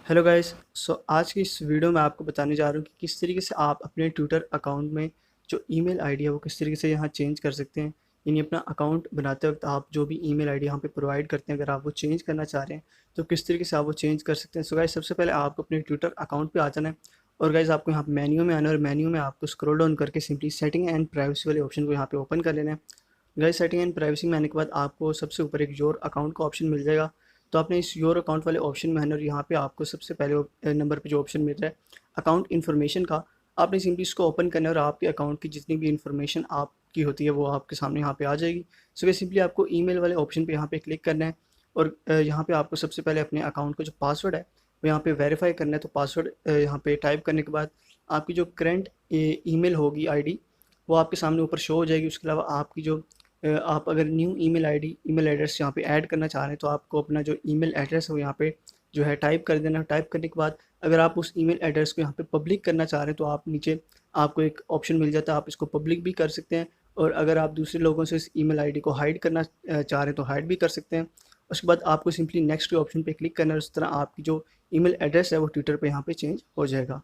Hello guys. आज की इस वीडियो में आपको बताने जा रहा हूँ कि किस तरीके से आप अपने ट्विटर अकाउंट में जो ईमेल आईडी है वो किस तरीके से यहाँ चेंज कर सकते हैं। यानी अपना अकाउंट बनाते वक्त आप जो भी ईमेल आईडी यहाँ पे प्रोवाइड करते हैं, अगर आप वो चेंज करना चाह रहे हैं तो किस तरीके से आप वो चेंज कर सकते हैं। सो गाइस, सबसे पहले आपको अपने ट्विटर अकाउंट पे आ जाना है और गाइस आपको यहाँ मेन्यू में आना है और मेन्यू में आपको स्क्रॉल डाउन करके सिंपली सेटिंग एंड प्राइवेसी वाले ऑप्शन को यहाँ पे ओपन कर लेना है। गाइस, सेटिंग एंड प्राइवेसी में आने के बाद आपको सबसे ऊपर एक योर अकाउंट का ऑप्शन मिल जाएगा। तो आपने इस योर अकाउंट वाले ऑप्शन में है और यहाँ पे आपको सबसे पहले नंबर पे जो ऑप्शन मिल रहा है अकाउंट इन्फॉर्मेशन का, आपने सिंपली इसको ओपन करना है और आपके अकाउंट की जितनी भी इन्फॉर्मेशन आपकी होती है वो आपके सामने यहाँ पे आ जाएगी। सो ये सिंपली आपको ईमेल वाले ऑप्शन पे यहाँ पे क्लिक करना है और यहाँ पे आपको सबसे पहले अपने अकाउंट का जो पासवर्ड है वो यहाँ पे वेरीफाई करना है। तो पासवर्ड यहाँ पे टाइप करने के बाद आपकी जो करंट ईमेल होगी आईडी वो आपके सामने ऊपर शो हो जाएगी। उसके अलावा आपकी जो आप अगर new email ID email address यहाँ पे ऐड करना चाह रहे हैं तो आपको अपना जो ईमेल एड्रेस है वो यहाँ पे जो है टाइप कर देना। टाइप करने के बाद अगर आप उस ईमेल एड्रेस को यहाँ पे पब्लिक करना चाह रहे हैं तो आप नीचे आपको एक ऑप्शन मिल जाता है, आप इसको पब्लिक भी कर सकते हैं। और अगर आप दूसरे लोगों से इस ईमेल आईडी को हाइड करना चाह रहे हैं तो हाइड भी कर सकते हैं। उसके बाद आपको सिंपली नेक्स्ट के ऑप्शन पे क्लिक करना है। उस तरह आपकी जो ईमेल एड्रेस है वो ट्विटर पे यहाँ पे चेंज हो जाएगा।